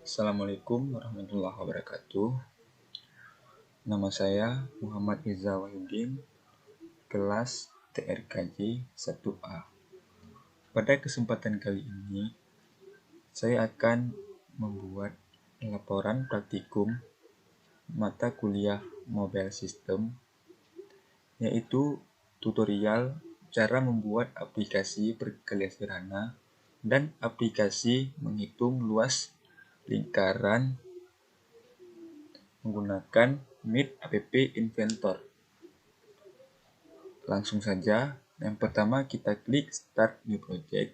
Assalamualaikum warahmatullahi wabarakatuh. Nama saya Muhammad Iza Wahyudin, kelas TRKJ 1A. Pada kesempatan kali ini, saya akan membuat laporan praktikum mata kuliah Mobile System, yaitu tutorial cara membuat aplikasi perkalian sederhana dan aplikasi menghitung luas lingkaran menggunakan Meet App Inventor. Langsung saja, yang pertama kita klik Start New Project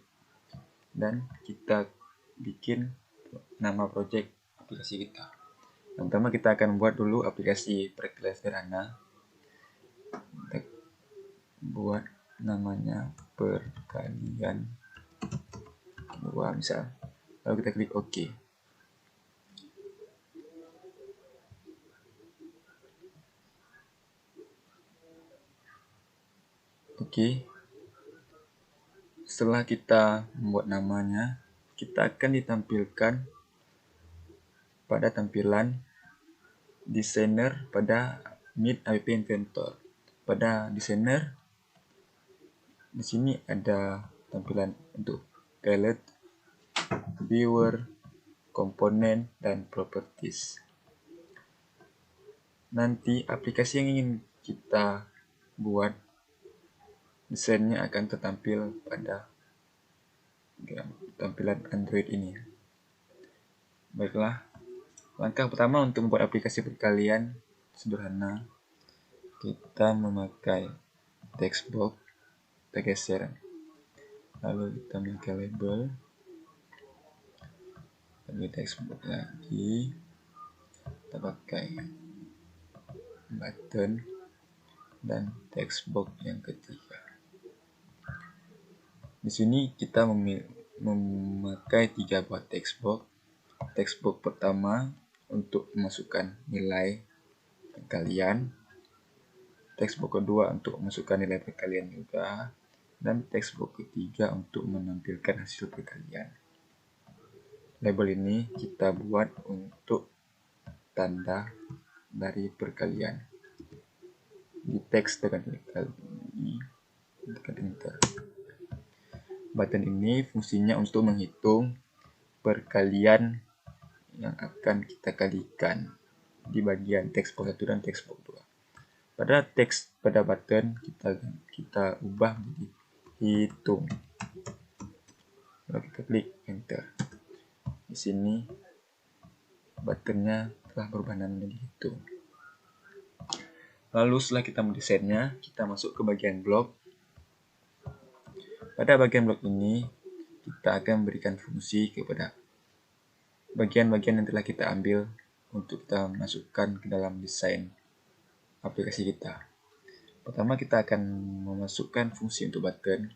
dan kita bikin nama project aplikasi kita. Yang pertama kita akan buat dulu aplikasi perkalian sederhana. Kita buat namanya perkalian 2 misal. Lalu kita klik OK. Oke. Setelah kita membuat namanya, kita akan ditampilkan pada tampilan desainer pada Meet App Inventor. Pada desainer, di sini ada tampilan untuk palette, viewer, komponen, dan properties. Nanti aplikasi yang ingin kita buat, desainnya akan tertampil pada tampilan Android ini. Baiklah, langkah pertama untuk membuat aplikasi perkalian sederhana, kita memakai text box, kita geser, lalu kita memakai label, lalu text box lagi, kita pakai button dan text box yang ketiga. Di sini kita memakai 3 buah text box. Text box pertama untuk memasukkan nilai perkalian, text box kedua untuk memasukkan nilai perkalian juga, dan text box ketiga untuk menampilkan hasil perkalian. Label ini kita buat untuk tanda dari perkalian. Di teks dengan enter. Button ini fungsinya untuk menghitung perkalian yang akan kita kalikan di bagian text box 1 dan text box 2. Pada button kita ubah menjadi hitung. Lalu kita klik enter. Di sini buttonnya telah berubah menjadi hitung. Lalu setelah kita mendesainnya, kita masuk ke bagian blok. Pada bagian blok ini, kita akan memberikan fungsi kepada bagian-bagian yang telah kita ambil untuk kita masukkan ke dalam desain aplikasi kita. Pertama, kita akan memasukkan fungsi untuk button.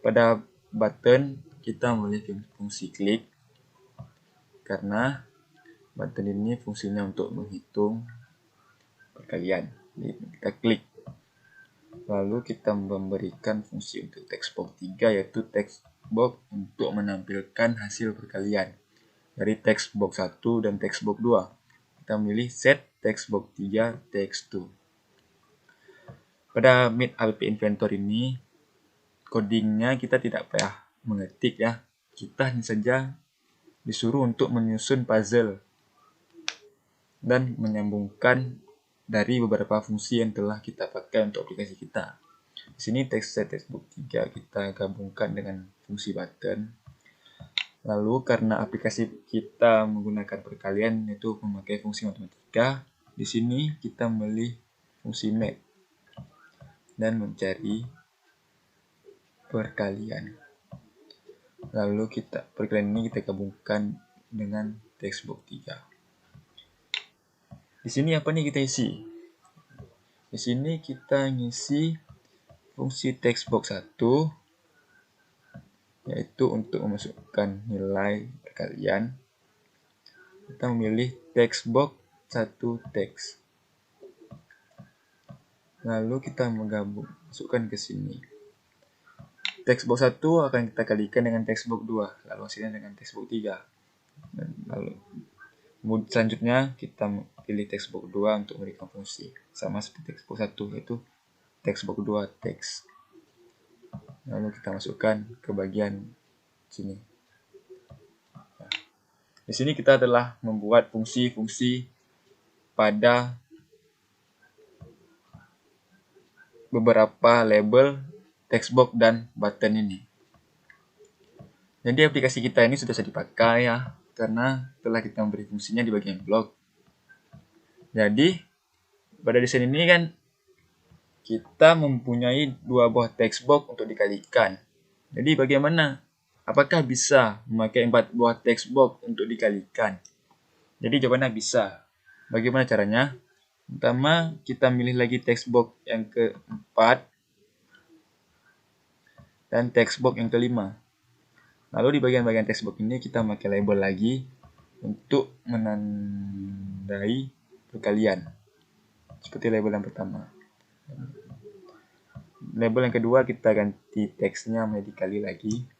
Pada button, kita memiliki fungsi klik, karena button ini fungsinya untuk menghitung perkalian. Jadi, kita klik. Lalu kita memberikan fungsi untuk text box 3, yaitu text box untuk menampilkan hasil perkalian dari text box 1 dan text box 2. Kita memilih set text box 3 text 2. Pada Meet App Inventor ini, codingnya kita tidak payah mengetik ya. Kita hanya saja disuruh untuk menyusun puzzle dan menyambungkan dari beberapa fungsi yang telah kita pakai untuk aplikasi kita. Di sini text box 3 kita gabungkan dengan fungsi button. Lalu karena aplikasi kita menggunakan perkalian, yaitu memakai fungsi matematika, di sini kita memilih fungsi math dan mencari perkalian. Lalu perkalian ini kita gabungkan dengan text box 3. Di sini apa nih kita isi? Di sini kita ngisi fungsi text box 1, yaitu untuk memasukkan nilai perkalian. Kita memilih text box 1 teks. Lalu kita masukkan ke sini. Text box 1 akan kita kalikan dengan text box 2, lalu hasilnya dengan text box 3. Dan lalu selanjutnya kita pilih textbox 2 untuk memberikan fungsi sama seperti textbox 1, yaitu textbox 2 teks. Lalu kita masukkan ke bagian sini. Di sini kita telah membuat fungsi-fungsi pada beberapa label textbox dan button ini. Jadi aplikasi kita ini sudah bisa dipakai ya, karena telah kita memberi fungsinya di bagian blog. Jadi pada desain ini kan kita mempunyai dua buah textbox untuk dikalikan. Jadi bagaimana? Apakah bisa memakai 4 buah textbox untuk dikalikan? Jadi jawabannya bisa. Bagaimana caranya? Pertama, kita milih lagi textbox yang keempat dan textbox yang kelima. Lalu di bagian-bagian textbox ini kita pakai label lagi untuk menandai perkalian. Seperti label yang pertama. Label yang kedua kita ganti teksnya menjadi dikali lagi.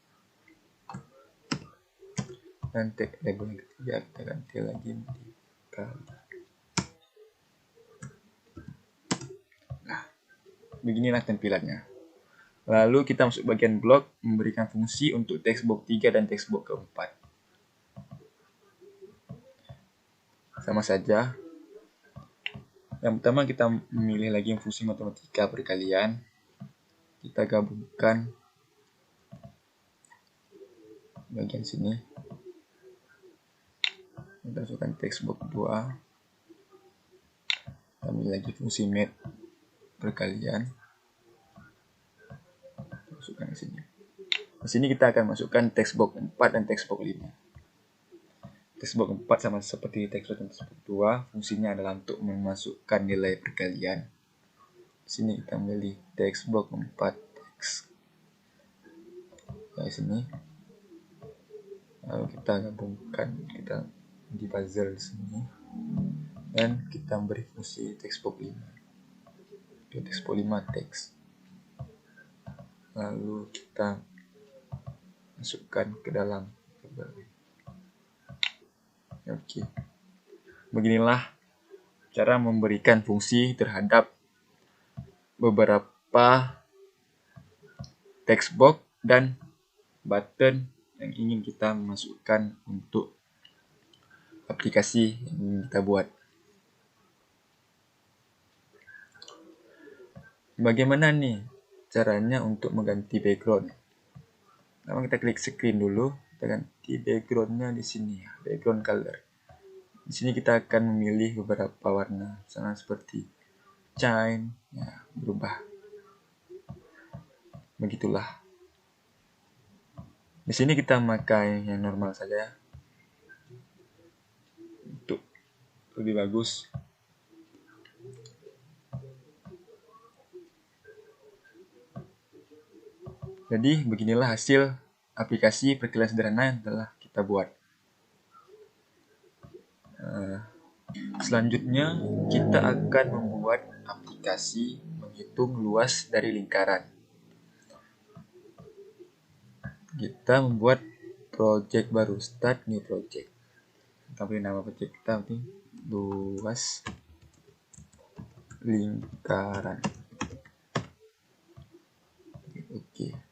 Dan label yang ketiga kita ganti lagi menjadi kali. Nah, beginilah tampilannya. Lalu kita masuk bagian blok, memberikan fungsi untuk textbox 3 dan textbox keempat. Sama saja. Yang pertama kita memilih lagi yang fungsi matematika perkalian. Kita gabungkan bagian sini. Kita masukkan textbox 2. Kita ambil lagi fungsi mat perkalian. Masukkan di sini. Di sini kita akan masukkan textbox 4 dan textbox 5. Textbox 4 sama seperti textbox dan textbox 2, fungsinya adalah untuk memasukkan nilai perkalian. Di sini kita memilih textbox 4 teks. Di sini. Lalu kita gabungkan, kita di puzzle di sini. Dan kita beri fungsi textbox 5. Textbox 5 teks. Lalu kita masukkan ke dalam label. Oke. Beginilah cara memberikan fungsi terhadap beberapa textbox dan button yang ingin kita masukkan untuk aplikasi yang kita buat. Bagaimana nih caranya untuk mengganti background? Pertama kita klik screen dulu, kita ganti backgroundnya di sini, background color. Di sini kita akan memilih beberapa warna, misalnya seperti shine, ya, berubah. Begitulah. Di sini kita memakai yang normal saja untuk lebih bagus. Jadi beginilah hasil aplikasi perkalian sederhana yang telah kita buat. Selanjutnya kita akan membuat aplikasi menghitung luas dari lingkaran. Kita membuat project baru, start new project. Kita beri nama project kita nanti luas lingkaran. Oke.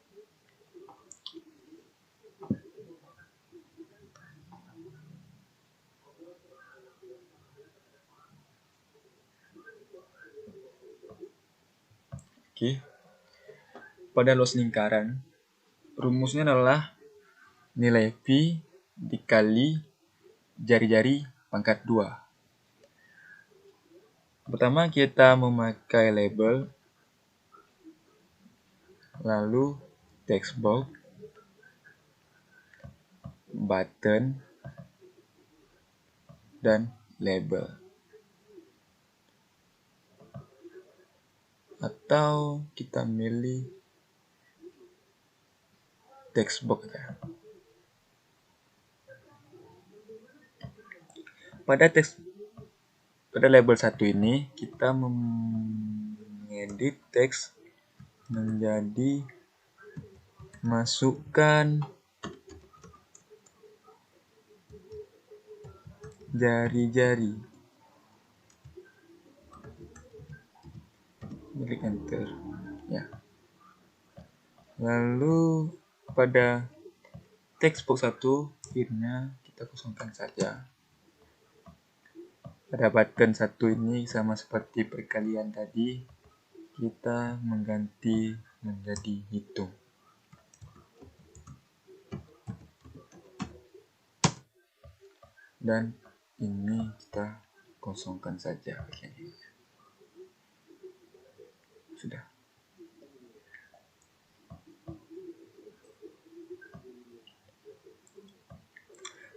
Oke. Pada luas lingkaran, rumusnya adalah nilai V dikali jari-jari pangkat 2. Pertama kita memakai label, lalu textbox, button, dan label. Atau kita milih textbox ya. Pada label 1 ini kita mengedit teks menjadi masukkan jari-jari. Klik enter. Ya. Lalu pada text box 1 akhirnya kita kosongkan saja. Pada button 1 ini sama seperti perkalian tadi, kita mengganti menjadi hitung. Dan ini kita kosongkan saja bagian ini. Sudah.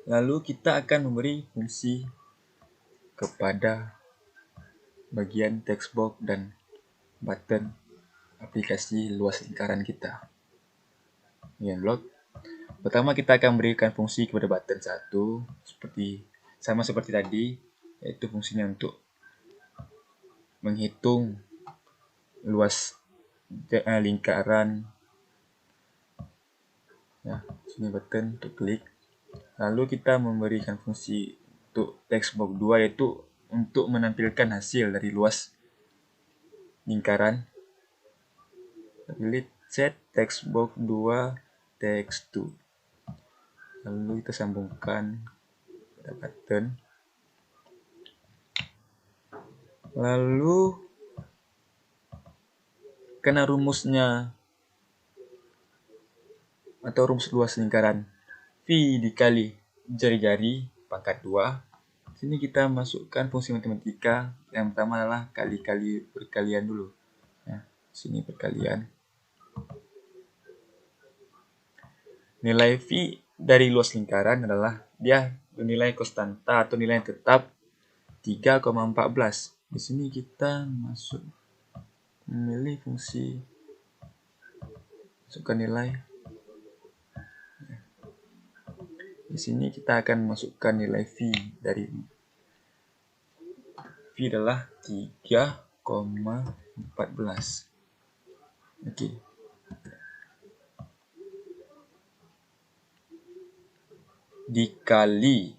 Lalu kita akan memberi fungsi kepada bagian text box dan button aplikasi luas lingkaran kita. Bagian blok. Pertama kita akan berikan fungsi kepada button 1 sama seperti tadi, yaitu fungsinya untuk menghitung luas lingkaran. Ya, sini button untuk klik. Lalu kita memberikan fungsi untuk text box 2 yaitu untuk menampilkan hasil dari luas lingkaran. Pilih set text box 2 text 2. Lalu kita sambungkan pada button. Lalu karena rumusnya atau rumus luas lingkaran V dikali jari-jari pangkat 2. Sini kita masukkan fungsi matematika. Yang pertama adalah kali-kali perkalian dulu. Ya, sini perkalian. Nilai V dari luas lingkaran adalah dia bernilai konstanta atau nilai yang tetap 3,14. Di sini kita memilih fungsi masukkan nilai. Di sini kita akan masukkan nilai V dari V adalah 3,14. Oke. Dikali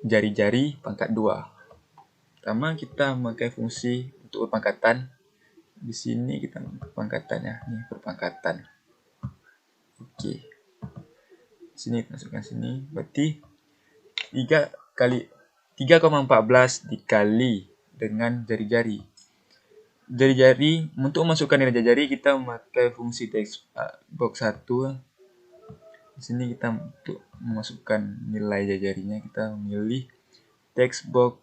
jari-jari pangkat 2. Pertama kita memakai fungsi untuk perpangkatan. Di sini kita perpangkatannya, ini perpangkatan. Oke. Sini masukkan sini, berarti 3,14 dikali dengan jari-jari. Jari-jari, untuk memasukkan nilai jari-jari kita memakai fungsi text box 1. Di sini kita untuk memasukkan nilai jari-jarinya kita memilih text box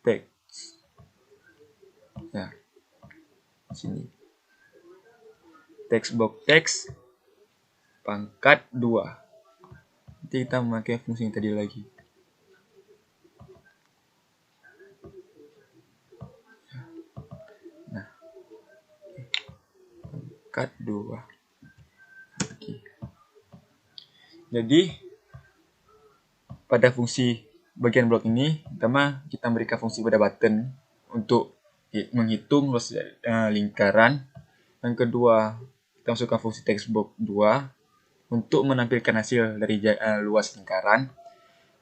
text. Ya. Di sini. Text box text pangkat 2. Nanti kita memakai fungsi yang tadi lagi. Nah, pangkat 2. Oke. Jadi pada fungsi bagian blok ini, pertama kita berikan fungsi pada button untuk menghitung luas lingkaran. Yang kedua, kita masukkan fungsi text box 2 untuk menampilkan hasil dari luas lingkaran.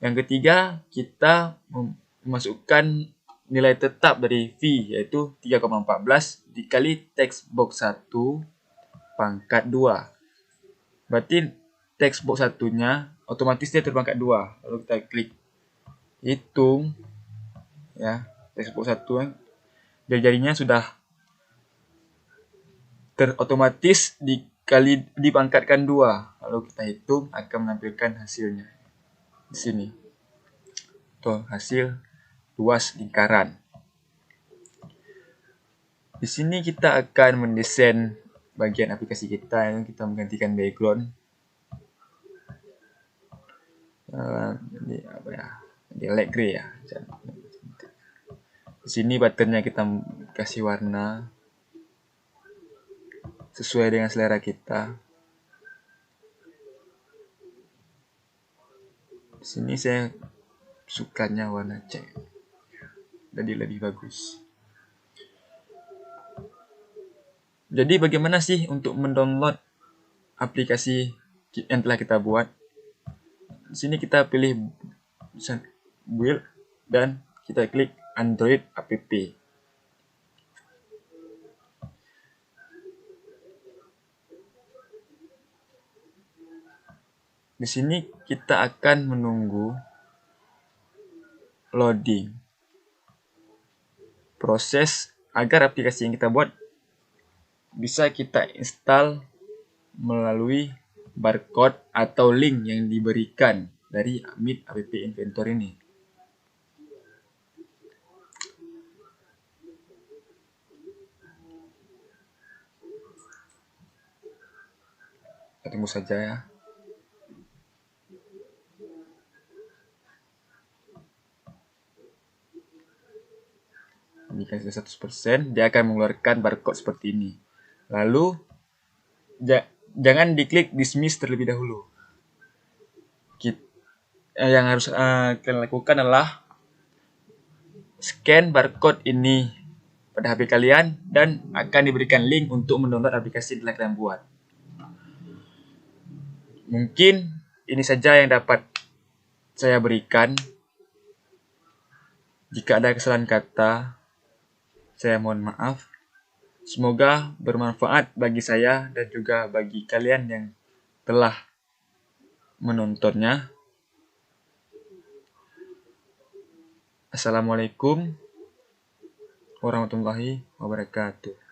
Yang ketiga, kita memasukkan nilai tetap dari V yaitu 3,14 dikali text box 1 pangkat 2. Berarti text box satunya otomatis dia terpangkat 2. Lalu kita klik hitung, ya, text box 1 jari-jarinya sudah otomatis dipangkatkan 2. Lalu kita hitung akan menampilkan hasilnya di sini. Tuh, hasil luas lingkaran. Di sini kita akan mendesain bagian aplikasi kita yang kita menggantikan background. Ini apa ya? Ini light gray ya. Di sini buttonnya kita kasih warna sesuai dengan selera kita. Di sini saya sukanya warna cat. Jadi lebih bagus. Jadi bagaimana sih untuk mendownload aplikasi yang telah kita buat? Di sini kita pilih build dan kita klik Android app. Di sini kita akan menunggu loading proses agar aplikasi yang kita buat bisa kita install melalui barcode atau link yang diberikan dari Meet App Inventor ini. Kita tunggu saja ya. Jika sudah 100%, dia akan mengeluarkan barcode seperti ini. Lalu, jangan diklik dismiss terlebih dahulu. Yang harus kalian lakukan adalah scan barcode ini pada HP kalian dan akan diberikan link untuk mendownload aplikasi yang telah kalian buat. Mungkin ini saja yang dapat saya berikan. Jika ada kesalahan kata, saya mohon maaf. Semoga bermanfaat bagi saya dan juga bagi kalian yang telah menontonnya. Assalamualaikum warahmatullahi wabarakatuh.